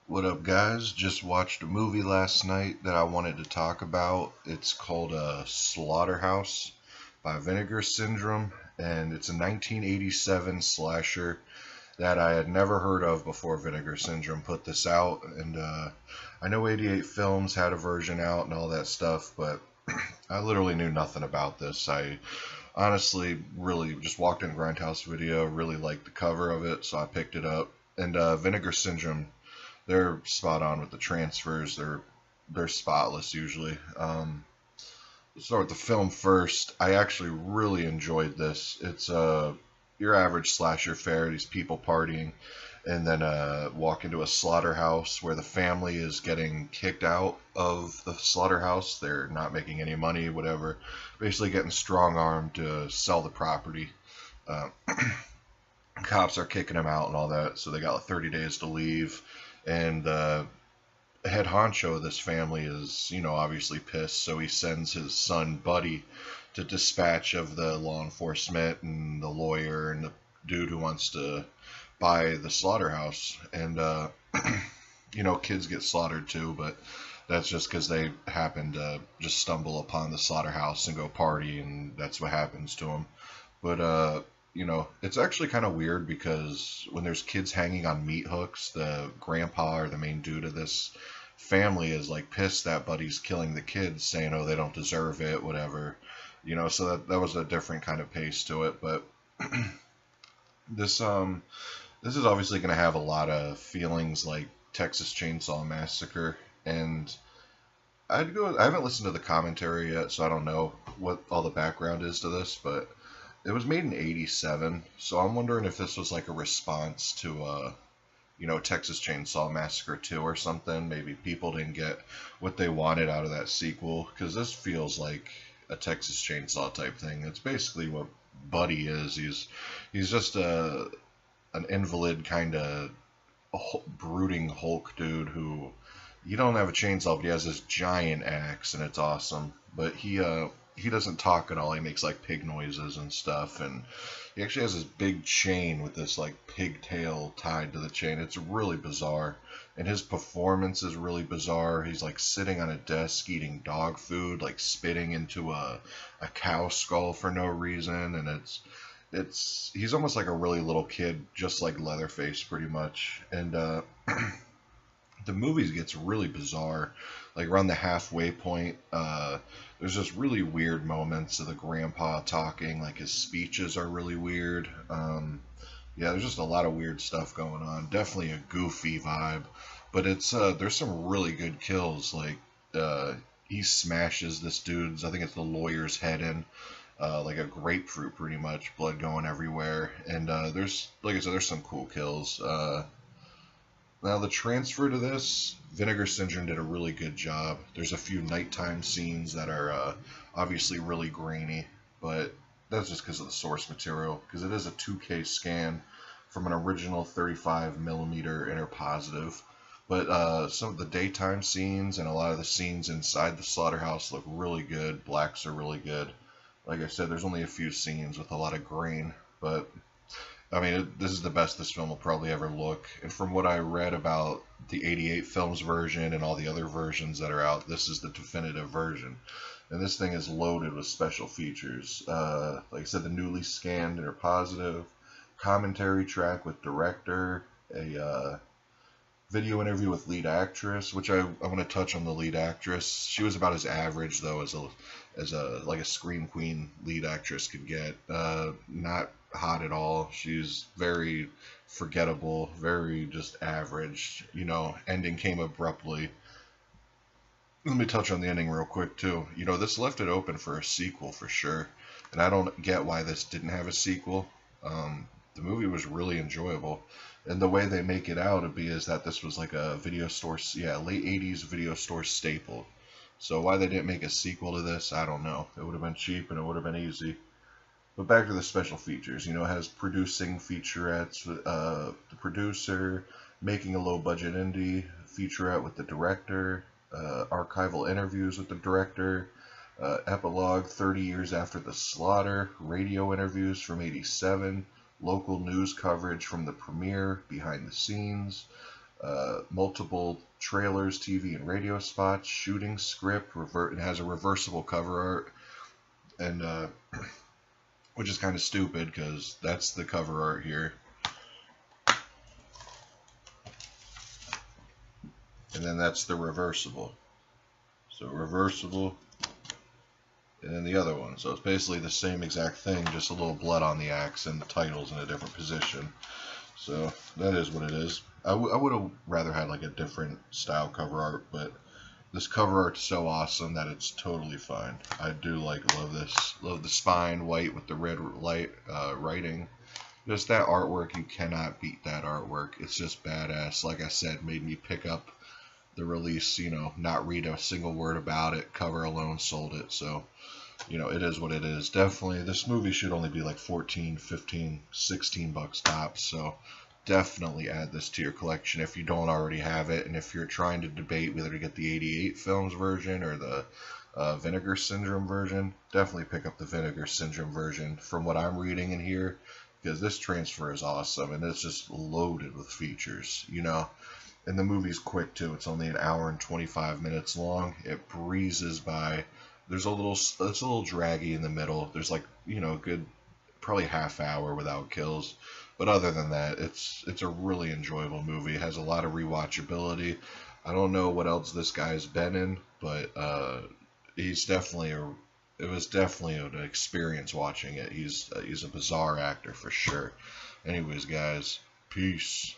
What up, guys? Just watched a movie last night that I wanted to talk about. It's called Slaughterhouse by Vinegar Syndrome, and it's a 1987 slasher that I had never heard of before Vinegar Syndrome put this out. And I know 88 Films had a version out and all that stuff, but I literally knew nothing about this. I honestly really just walked in Grindhouse Video, really liked the cover of it, so I picked it up. And Vinegar Syndrome, they're spot on with the transfers. They're spotless usually. Let's start with the film first. I actually really enjoyed this. It's your average slasher fare. These people partying, and then walk into a slaughterhouse where the family is getting kicked out of the slaughterhouse. They're not making any money, whatever. Basically, getting strong armed to sell the property. Uh, Cops are kicking them out and all that, so they got like 30 days to leave. And head honcho of this family is, obviously pissed, so he sends his son Buddy to dispatch of the law enforcement and the lawyer and the dude who wants to buy the slaughterhouse. And kids get slaughtered too, but that's just because they happen to just stumble upon the slaughterhouse and go party, and that's what happens to them. But it's actually kind of weird because when there's kids hanging on meat hooks, the grandpa or the main dude of this family is like pissed that Buddy's killing the kids, saying, oh, they don't deserve it, whatever. So that was a different kind of pace to it. But this this is obviously going to have a lot of feelings like Texas Chainsaw Massacre, and I haven't listened to the commentary yet, so I don't know what all the background is to this, but it was made in '87, so I'm wondering if this was like a response to, Texas Chainsaw Massacre 2 or something. Maybe people didn't get what they wanted out of that sequel, because this feels like a Texas Chainsaw type thing. It's basically what Buddy is. He's just an invalid kind of brooding Hulk dude who, you don't have a chainsaw, but he has this giant axe, and it's awesome. But he doesn't talk at all. He makes like pig noises and stuff, and he actually has this big chain with this like pigtail tied to the chain. It's really bizarre, and his performance is really bizarre. He's like sitting on a desk eating dog food, like spitting into a cow skull for no reason, and he's almost like a really little kid, just like Leatherface pretty much. And the movie gets really bizarre. Like around the halfway point, there's just really weird moments of the grandpa talking. Like his speeches are really weird. Yeah, there's just a lot of weird stuff going on. Definitely a goofy vibe, but it's there's some really good kills. Like he smashes this dude's, I think it's the lawyer's head in. Like a grapefruit, pretty much, blood going everywhere. And there's, like I said, there's some cool kills. Now, the transfer to this, Vinegar Syndrome did a really good job. There's a few nighttime scenes that are obviously really grainy, but that's just because of the source material, because it is a 2K scan from an original 35mm interpositive. But some of the daytime scenes and a lot of the scenes inside the slaughterhouse look really good. Blacks are really good. Like I said, there's only a few scenes with a lot of grain, but I mean, this is the best this film will probably ever look. And from what I read about the 88 Films version and all the other versions that are out, this is the definitive version. And this thing is loaded with special features. Like I said, the newly scanned interpositive, commentary track with director, a video interview with lead actress, which I want to touch on the lead actress. She was about as average though as a like a scream queen lead actress could get. Not hot at all. She's very forgettable, very just average. Ending came abruptly. Let me touch on the ending real quick too. This left it open for a sequel for sure, and I don't get why this didn't have a sequel. The movie was really enjoyable, and the way they make it out to be is that this was like a video store, late 80s video store staple. So why they didn't make a sequel to this, I don't know. It would have been cheap and it would have been easy. But back to the special features. It has producing featurettes, the producer, making a low-budget indie featurette with the director, archival interviews with the director, epilogue 30 years after the slaughter, radio interviews from '87, local news coverage from the premiere, behind the scenes, multiple trailers, TV and radio spots, shooting script. It has a reversible cover art, and which is kind of stupid because that's the cover art here. And then that's the reversible. So reversible, and then the other one. So it's basically the same exact thing, just a little blood on the axe and the title's in a different position. So that is what it is. I would have rather had like a different style cover art, but this cover art's so awesome that it's totally fine. I do love this. Love the spine white with the red light writing. Just that artwork, you cannot beat that artwork. It's just badass. Like I said, made me pick up the release, not read a single word about it. Cover alone sold it. So, it is what it is. Definitely, this movie should only be like 14, 15, 16 bucks tops. So definitely add this to your collection if you don't already have it. And if you're trying to debate whether to get the 88 films version or the Vinegar Syndrome version, definitely pick up the Vinegar Syndrome version from what I'm reading in here, because this transfer is awesome and it's just loaded with features, And the movie's quick too. It's only an hour and 25 minutes long. It breezes by. It's a little draggy in the middle. There's a good probably half hour without kills. But other than that, it's a really enjoyable movie. It has a lot of rewatchability. I don't know what else this guy's been in, but it was definitely an experience watching it. He's a bizarre actor for sure. Anyways, guys, peace.